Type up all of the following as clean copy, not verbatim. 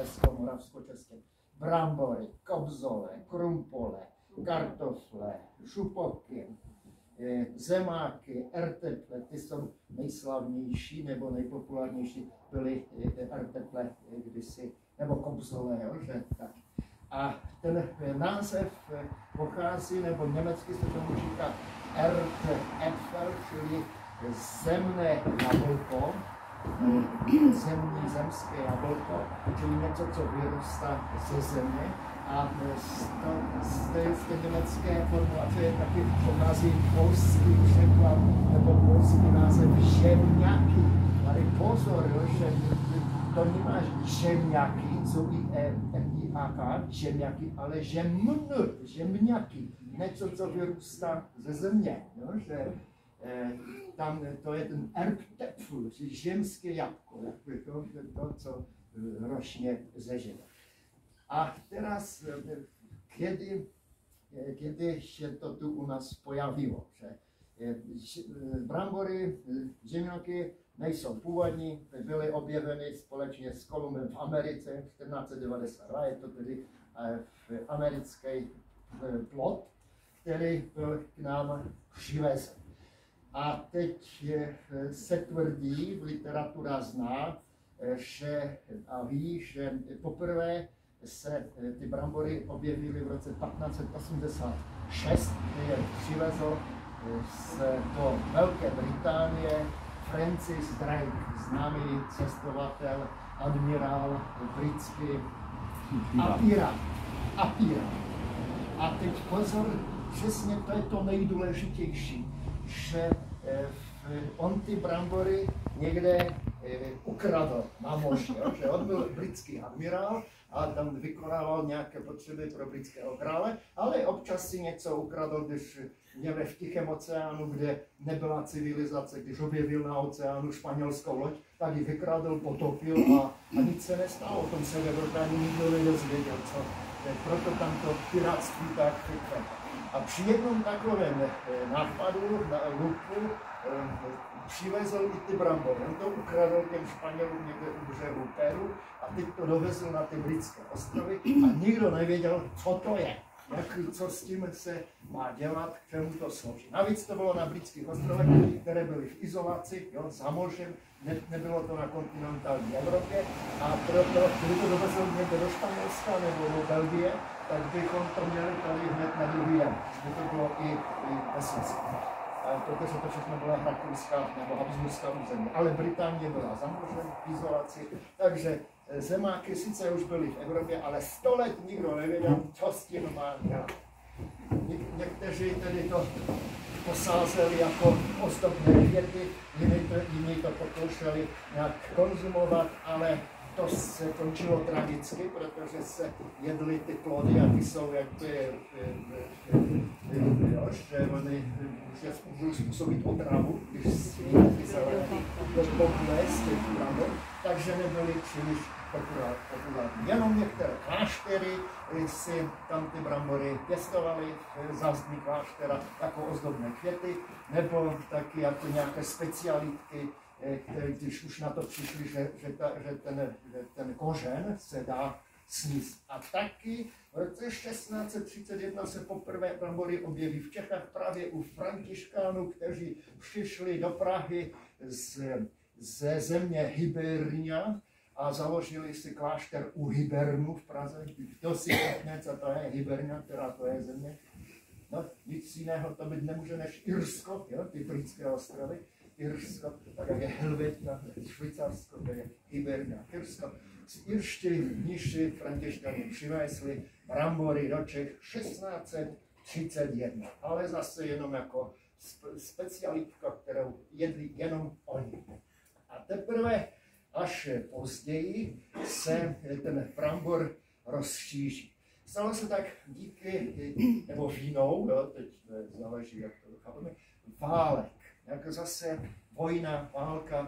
Slezsko-Moravskočeském. Brambory, kobzole, krumpole, kartofle, šupoky, zemáky, erteple, ty jsou nejslavnější nebo nejpopulárnější byly erteple kdysi, nebo kobzole, jo, že tak. A ten název pochází, nebo německy se tomu říká Erdäpfel, čili zemné jablko, zemské jablko, čili něco, co vyrůstá ze země. A z té německé formulace taky pochází polský překlad nebo polský název žemňaky. Ale pozor, že to nemáš žemňaky, co i-a-k, žemňaky, ale žemňaky. Něco, co vyrůstá ze země. Jo? Že, tam to je ten Erdäpfel, žemské jabko, to, co ročně zežene. A teraz, kdy se to tu u nás pojavilo, že brambory, zemňaky nejsou původní, byly objeveny společně s Kolumbem v Americe 1492, je to tedy americký plot, který byl k nám přivezen. A teď se tvrdí, literatura zná, že a ví, že poprvé se ty brambory objevily v roce 1586, kdy je přivezl do Velké Británie Francis Drake, známý cestovatel, admirál britský Apira. A teď pozor, přesně to je to nejdůležitější, že on ty brambory někde ukradl na moři, že on byl britský admirál a tam vykonával nějaké potřeby pro britského krále, ale občas si něco ukradl, když někde v Tichém oceánu, kde nebyla civilizace, když objevil na oceánu španělskou loď, tak ji vykradl, potopil a nic se nestalo. O tom se v Evropě nikdo nedozvěděl, co. Proto tam to pirátství tak chytré. A při jednom takovém nápadu na lupu přivezl i ty brambory. On to ukradl těm Španělům někde u břehu Peru a teď to dovezl na ty britské ostrovy a nikdo nevěděl, co to je. Co s tím se má dělat, k čemu to slouží. Navíc to bylo na britských ostrovech, které byly v izolaci, jo, za mořem, nebylo to na kontinentální Evropě a proto, kdyby to dovezl někde do Španělska nebo do Belgie, tak bychom to měli tady hned na druhý den. By to bylo i vesnice. Protože to všechno byla rakouská nebo habsburská území. Ale Británie byla za mořem, v izolaci, takže zemáky sice už byly v Evropě, ale 100 let nikdo nevěděl, co s tím má dělat. Někteří tedy to posázeli jako ozdobné květy, jiní to pokoušeli nějak konzumovat, ale to se končilo tragicky, protože se jedly ty plody a ty jsou jakby, že oni můžou způsobit otravu, když si ty zelenky z těch bramor, takže nebyly příliš populární. Jenom některé kláštery si tam ty brambory pěstovaly, zázdní kláštera jako ozdobné květy, nebo taky jako nějaké specialitky, když už na to přišli, že ten kořen se dá sníst. A taky v roce 1631 se poprvé brambory objeví v Čechách právě u Františkánů, kteří přišli do Prahy ze země Hibernia a založili si klášter u Hibernu v Praze. Kdo si řekne, co to je Hibernia, která to je země? No, nic jiného to být nemůže než Irsko, jo, ty britské ostrovy. Irsko, tak jak je Helvetia, Švýcarsko, to je Hibernia, Irsko. Irští mniši Františkáni přivezli brambory do Čech 1631, ale zase jenom jako specialitka, kterou jedli jenom oni. A teprve až později se ten brambor rozšíří. Stalo se tak díky, nebo vínou, jo, teď záleží, jak to chápeme, válek. Jak zase vojna, válka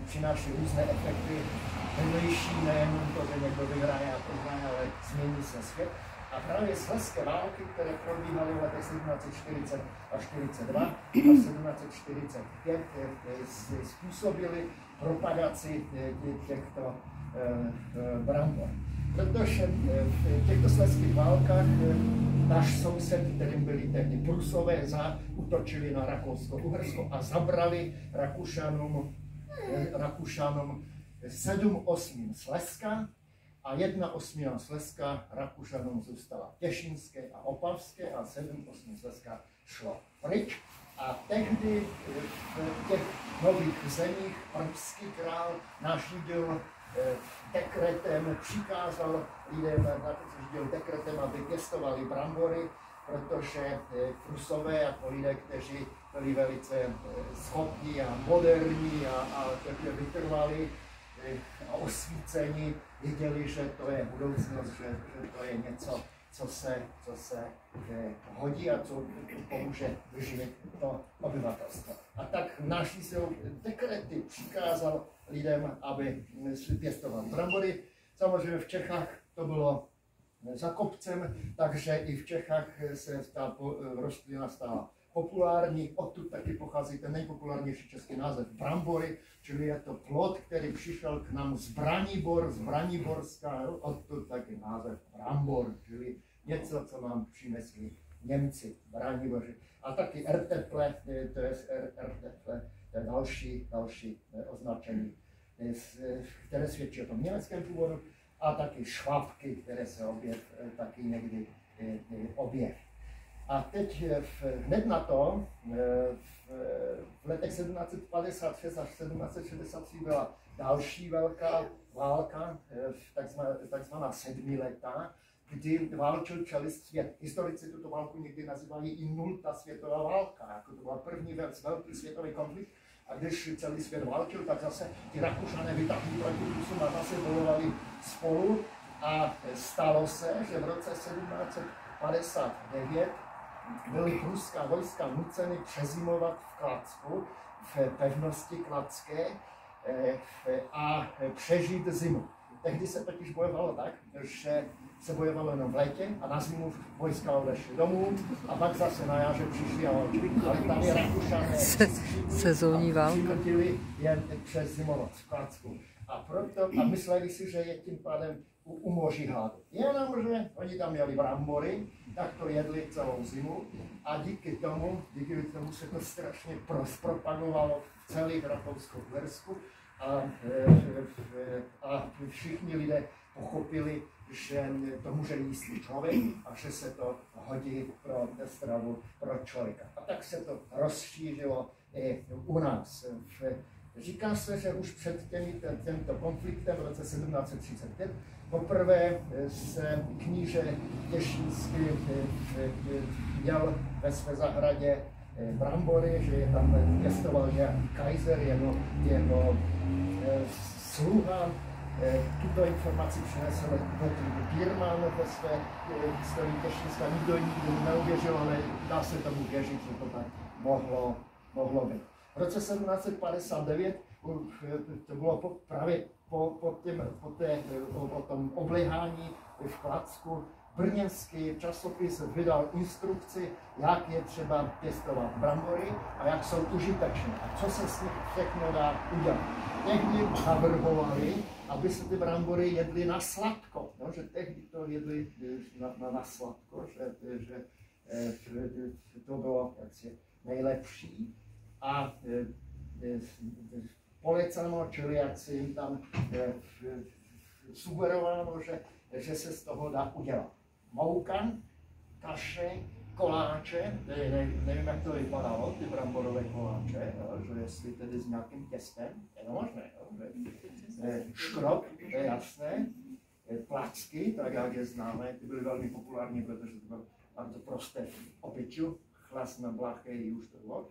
přináší různé efekty vedlejší, nejenom to, že někdo vyhraje a prohraje, ale změní se svět. A právě slezské války, které probíhaly v letech 1740 a 42 a 1745, způsobily propagaci těchto brambor. Protože v těchto slezských válkách náš soused, kterým byli tehdy Prusové, útočili na Rakousko-Uhersko a zabrali Rakušanům 7/8 Slezska a 1/8 Slezska Rakušanům zůstala Těšínské a Opavské a 7/8 Slezska šlo pryč. A tehdy v těch nových zemích prusský král nařídil dekretem, přikázal lidem, dekretem, aby pěstovali brambory, protože Prusové jako lidé, kteří byli velice schopní a moderní a vytrvali a osvícení, viděli, že to je budoucnost, že to je něco, co se hodí a co pomůže vyživit to obyvatelstvo. A tak nařídil dekrety, přikázal lidem, aby si pěstovali brambory. Samozřejmě v Čechách to bylo za kopcem, takže i v Čechách se ta rostlina stala populární. Odtud taky pochází ten nejpopulárnější český název brambory, čili je to plod, který přišel k nám z Branibor, z Braniborska, odtud taky název brambor, čili něco, co nám přinesli Němci, Braniboři. A taky erteple, to je erteple, to je další označení, které svědčí o tom německém původu, a taky švábky, které se taky někdy objeví. A teď hned na to, v letech 1756 až 1763 byla další velká válka, takzvaná sedmiletá, kdy válčil celý svět. Historici tuto válku někdy nazývají i nultá světová válka, jako to byla první velký světový konflikt. A když celý svět válčil, tak zase ti Rakušané vytáhli proti Rusům a zase bojovali spolu. A stalo se, že v roce 1759 byly pruská vojska nuceny přezimovat v Kladsku, v pevnosti kladské, a přežít zimu. Tehdy se totiž bojovalo tak, že se bojovalo jenom v létě a na zimu vojska odešly domů a pak zase na jaře přišli a válčili. Ale tam je Rakušané sezónní válka. Jen přezimovat v Kladsku. A mysleli si, že je tím pádem umoří hladu. Jenomže oni tam měli brambory, tak to jedli celou zimu a díky tomu se to strašně propagovalo v celých Rakousko-Uhersku a všichni lidé pochopili, že to může jíst člověk a že se to hodí pro stravu pro člověka. A tak se to rozšířilo i u nás. Říká se, že už před tímto konfliktem v roce 1735 poprvé se kníže Těšínský měl ve své zahradě brambory, že je tam pěstoval nějaký kajzer, jeho sluha. Tuto informaci přinesl Bírman ve své historii Těšínska. Nikdo nikdy neuvěřil, ale dá se tomu věřit, že to tak mohlo být. V roce 1759 to bylo právě po tom oblehání v Kladsku. Brněnský časopis vydal instrukci, jak je třeba pěstovat brambory a jak jsou užitečné a co se s nich všechno dá udělat. Tehdy navrhovali, aby se ty brambory jedly na sladko, no, že tehdy to jedli na sladko, že to bylo jaksi nejlepší. A polecano, čili jak si jim tam sugerováno, že se z toho dá udělat mouka, kaše, koláče, nevím, jak to vypadalo, ty bramborové koláče, že jestli tedy s nějakým těstem, je to možné, škrob, to je jasné, placky, tak jak je známe, ty byly velmi populární, protože to bylo bardzo prosté v opiču, chlasné blachy už to bylo.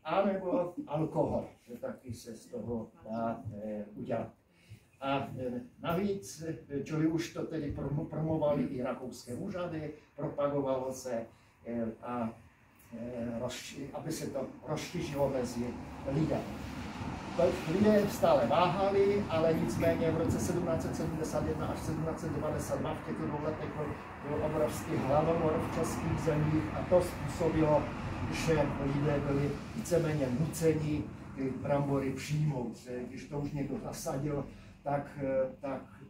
A nebo alkohol, že taky se z toho dá udělat. A navíc, čili už to tedy promovali i rakouské úřady, propagovalo se, aby se to rozšířilo mezi lidem. lidé stále váhali, ale nicméně v roce 1771 až 1792 v těchto 2 letech byl obrovský hladomor v českých zemích a to způsobilo, že lidé byli víceméně nuceni ty brambory přijmout. Když to už někdo zasadil, tak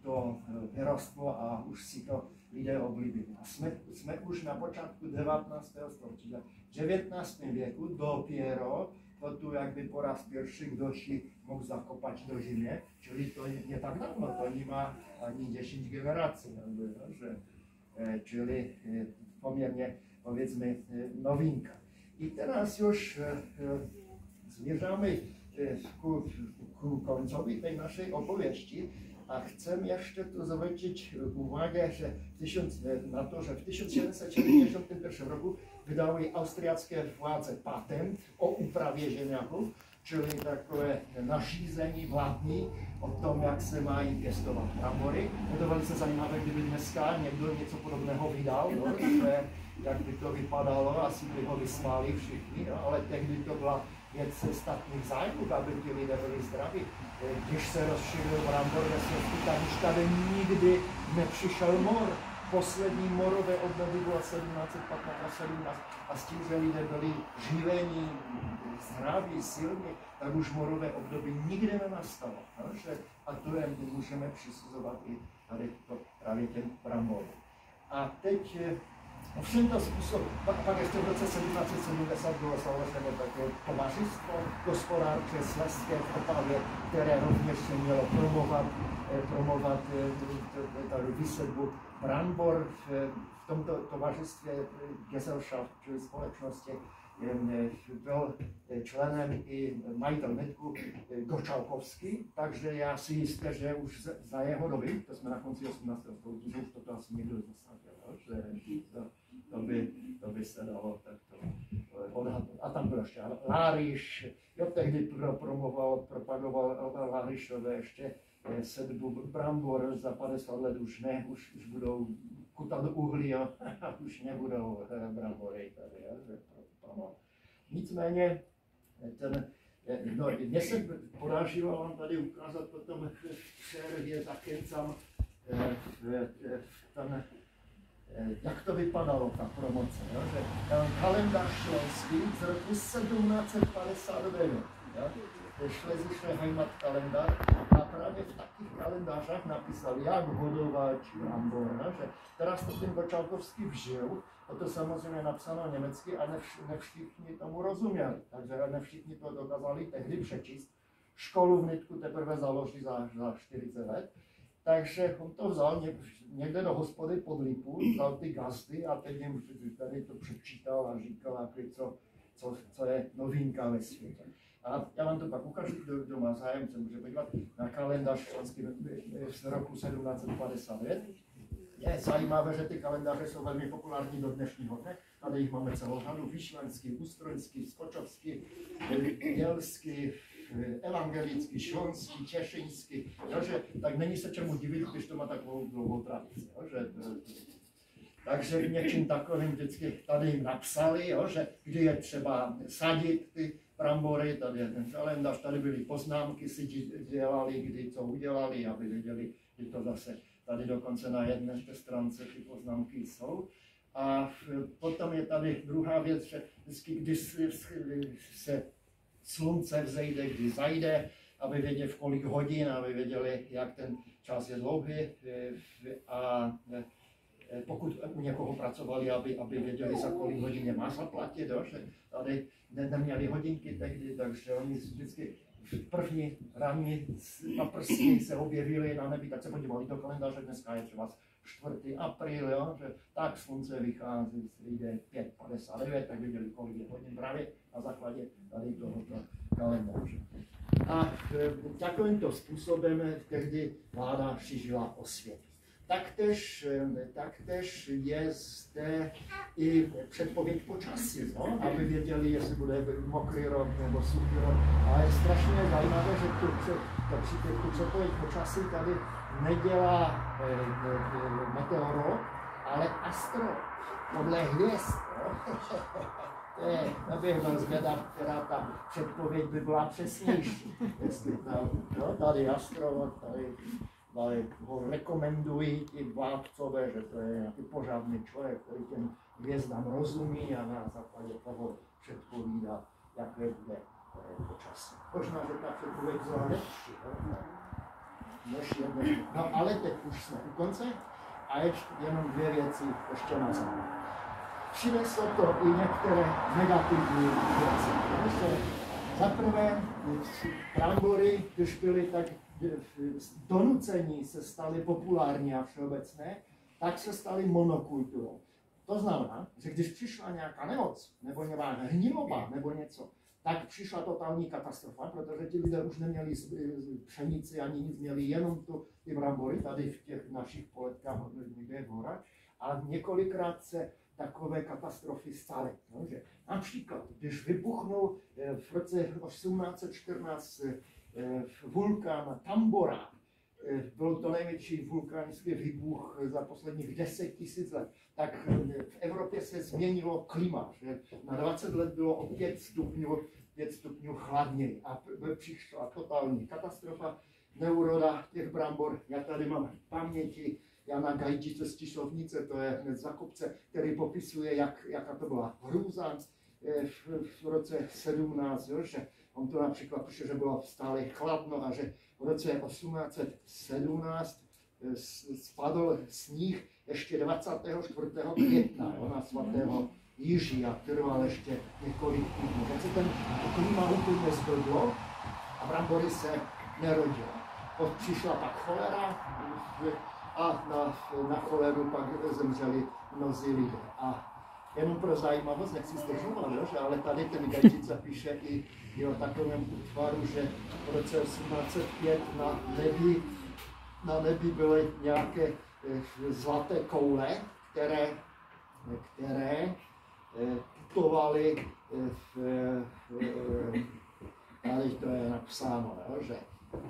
to vyrostlo a už si to lidé oblíbili. A jsme už na počátku 19. století. V 19. věku dopěro to tu jakby po raz pierwszy kdo si mohl zakopat do zimě, čili to nie tak dávno, to nemá ani 10 generací, čili poměrně, powiedzmy, novinka. I teraz już zmierzamy ku końcowi tej naszej opowieści, a chcę jeszcze tu zwrócić uwagę, że w 1771 roku wydały austriackie władze patent o uprawie ziemniaków, czyli takové nařízení vládní o tom, jak se mají pěstovat brambory. Je to velice zajímavé, kdyby dneska někdo něco podobného vydal, že jak by to vypadalo, asi by ho vysmáli všichni, no, ale tehdy to byla věc státních zájmů, aby ti lidé byli zdraví. Když se rozšířil brambor ve světě, tak už tady nikdy nepřišel mor. Poslední morové období bylo 1715 a 17 a s tím, že lidé byli živení, zdraví, silní, tak už morové období nikdy nenastalo. No? A to je, můžeme přisuzovat i tady to právě těm bramborům. A teď ovšem to způsob, pak ještě v roce 1770 bylo založeno takové tovařistvo hospodářské Slezské v Opavě, které rovněž se mělo promovat tady výsadbu brambor. V tomto tovařiстве Gesellschaft, čili společnosti, byl členem i majitel Netku Gočalkovský, takže já si jistě, že už za jeho doby, to jsme na konci 18. století, že už toto asi někdo zasadil, že to by se dalo takto odhadnout. A tam byl ještě Láriš, jo, tehdy propagoval Lárišové ještě sedbu brambor, za 50 let už ne, už budou kutat uhlí a už nebudou brambory tady, že no. Nicméně, mně se podařilo vám tady ukázat potom přervě zakencam jak to vypadalo, ta promoce. Jo? Že kalendář šlonský z roku 1759. Šlezische Heimat kalendář a právě v takých kalendářích napисал, jak hodovat brambor. Teraz to ten Gočalkovský vžil, a to samozřejmě napsáno německy a ne všichni tomu rozuměli. Takže ne všichni to dokázali tehdy přečíst. Školu v Nitku teprve založili za 40 let. Takže on to vzal někde do hospody pod lipu, vzal ty gazdy a teď jim tady to přečítal a říkal, co je novinka ve světě. A já vám to pak ukážu, kdo má zájem, se může podívat na kalendář členský z roku 1759. Je zajímavé, že ty kalendáře jsou velmi populární do dnešního dne. Tady jich máme celou řadu, Vyšlenský, Ústroňský, Skočovský, Jelský, evangelický, šlonský, češinský, tak není se čemu divit, když to má takovou dlouhou tradici. Takže něčím takovým vždycky tady jim napsali, že kdy je třeba sadit ty brambory, tady je ten kalendář, tady byly poznámky, si dělali, kdy co udělali, aby věděli, kdy to zase tady dokonce na jedné stránce ty poznámky jsou. A potom je tady druhá věc, že vždycky, když se slunce vzejde, kdy zajde, aby věděli, v kolik hodin, aby věděli, jak ten čas je dlouhý. A pokud u někoho pracovali, aby věděli, za kolik hodin je má zaplatit, že tady neměli hodinky tehdy, takže oni vždycky v první ranní paprsky se objevili na nebi, tak se podívali do kalendáře, dneska je třeba 4. apríl, jo, že tak slunce vychází, jde 5:59, tak viděli, kolik je hodin právě na základě tady tohoto kalendáře. A takovýmto způsobem tehdy vláda šířila osvětu. Taktéž je zde i předpověď počasí, no? Aby věděli, jestli bude mokrý rok nebo suchý rok. A je strašně zajímavé, že tu předpověď počasí tady nedělá meteorolog, ale astrolog podle hvězd. No? Abych byl zvědav, která ta předpověď by byla přesnější. Jestli tady Jastrov, tady ho rekomendují ti vládcové, že to je nějaký pořádný člověk, který těm hvězdám rozumí a na základě toho předpovídá, jaké bude počasí. Možná, že ta předpověď byla lepší, než je dnešní. No ale teď už jsme u konce a ještě jenom dvě věci ještě na závěr. Přineslo to i některé negativní věci. Za prvé, brambory, když byly tak donucení se staly populární a všeobecné, tak se staly monokulturou. To znamená, že když přišla nějaká nemoc, nebo nějaká hniloba, nebo něco, tak přišla totální katastrofa, protože ti lidé už neměli pšenici ani nic, měli jenom ty brambory tady v těch našich poletkách někde v horách. A několikrát se takové katastrofy staly. Takže například, když vybuchnul v roce 1814 vulkán Tambora, byl to největší vulkanický výbuch za posledních 10 000 let, tak v Evropě se změnilo klima, že na 20 let bylo o 5 stupňů chladněji a přišla totální katastrofa, neuroda těch brambor. Já tady mám v paměti Jana Gajdice z Tišovnice, to je hned za kopce, který popisuje, jaká to byla hrůza v roce 17, že on to například píše, že bylo stále chladno a že v roce 1817 spadl sníh ještě 24. května na svatého Jiří a trval ještě několik týdnů. Tak se ten klima úplně zblblo a brambory se nerodily. Přišla pak cholera a na choleru pak zemřeli mnozí lidé. A jenom pro zajímavost, nechci zdržovat, ale tady ten Gajdica píše i o takovém útvaru, že v roce 1805 na nebi byly nějaké zlaté koule, které putovaly tady to je napsáno, že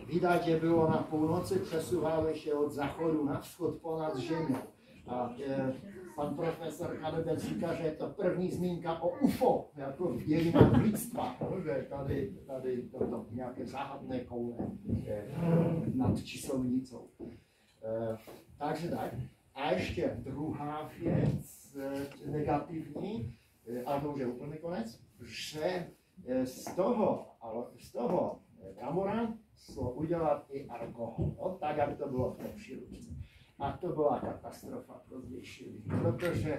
vidět, že bylo na půlnoci, přesouvaly se od záchodu na vzchod ponad Zemí. A pan profesor Kadebec říká, že je to první zmínka o UFO, jako v dějinách lidstva, že tady toto nějaké záhadné koule nad Číslovnicou. Takže tak. A ještě druhá věc negativní, a to už je úplně konec, že z toho brambora šlo udělat i alkohol, tak jak to bylo v té příručce. A to byla katastrofa pro zdejší lidi, protože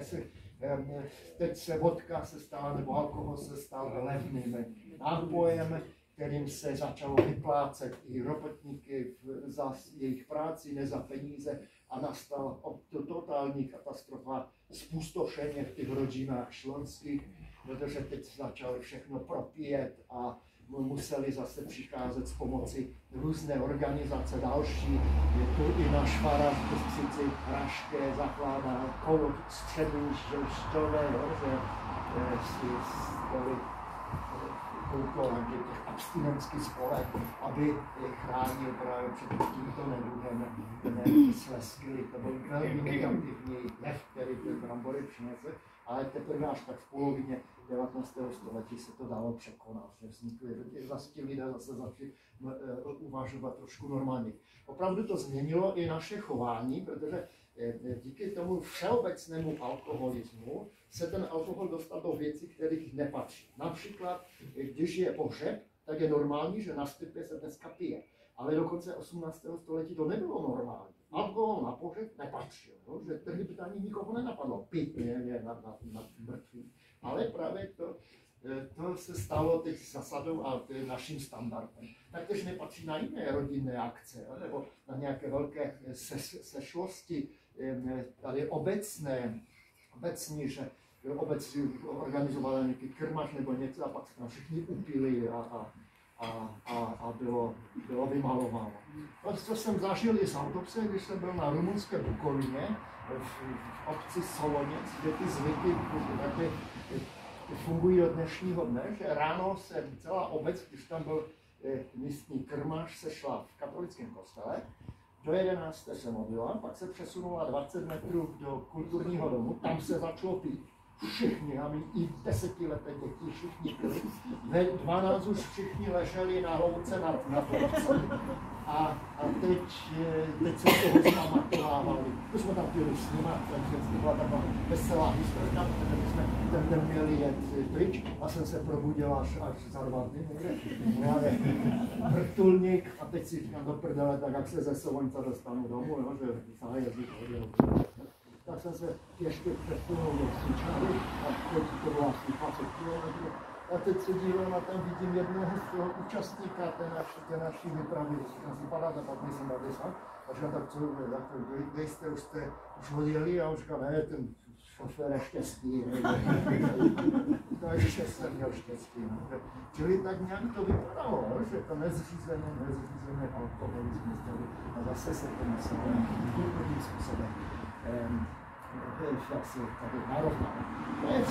teď se vodka se stala, nebo alkohol se stal levným nápojem, kterým se začalo vyplácet i robotníky za jejich práci, ne za peníze, a nastal totální katastrofa, spustošení v těch rodinách šlonských, protože teď začali všechno propíjet a museli zase přicházet s pomocí různé organizace další. Je tu i náš farář v Kostřici Rašké zakládá kolo střední želšťové, že si kolem těch abstinenských spolek, aby chránil právě před tímto neduhem slezky. To byl velmi negativní jev, který ty brambory přinesl, ale teprve až tak v polovině 19. století se to dalo překonat, že vznikly, zase ti lidé zase začali uvažovat trošku normálně. Opravdu to změnilo i naše chování, protože díky tomu všeobecnému alkoholismu se ten alkohol dostal do věcí, kterých nepatří. Například, když je pohřeb, tak je normální, že na stypě se dneska pije. Ale do konce 18. století to nebylo normální. Alkohol na pohřeb nepatřil, no? Že tehdy by to ani nikoho nenapadlo pít na mrtvý. Ale právě to se stalo teď zasadou a naším standardem. Taktéž nepatří na jiné rodinné akce, nebo na nějaké velké sešlosti, tady obecní, že obec organizovala nějaký krmač nebo něco a pak se tam všichni upili a bylo vymalováno. To jsem zažil i z autopsie, když jsem byl na rumunské Bukovině, v obci Soloněc, kde ty zvyky také fungují do dnešního dne, že ráno se celá obec, když tam byl místní krmač, sešla v katolickém kostele, do 11. se modlila, pak se přesunula 20 metrů do kulturního domu, tam se začalo pít. všichni, i 10leté děti, všichni byli. Ve 12 už všichni leželi na louce na polce. A teď se toho zpamatovávali. To jsme tam chtěli snímat, takže to byla taková veselá historka, protože jsme ten den měli jet pryč a jsem se probudil až za 2 dny někde. Měli vrtulník a teď si říkám do prdele, tak jak se ze Sovoňca dostanu domů, no, že zajezdit odjel. Tak jsem se ještě přesunul do Střičany a teď to bylo asi 20 km. A teď se dívám a tam vidím jednoho z toho účastníka té naší vypravy. Říkám si, padáte, pak nejsem tady sám. A říkám, tak co, vy jste už odjeli? A on říká, ne, ten šofér je štěstí. Takže jsem měl štěstí. No. Čili tak nějak to vypadalo, že to nezřízené alkoholismus a zase se to muselo kulturním způsobem jak si tady narovnalo.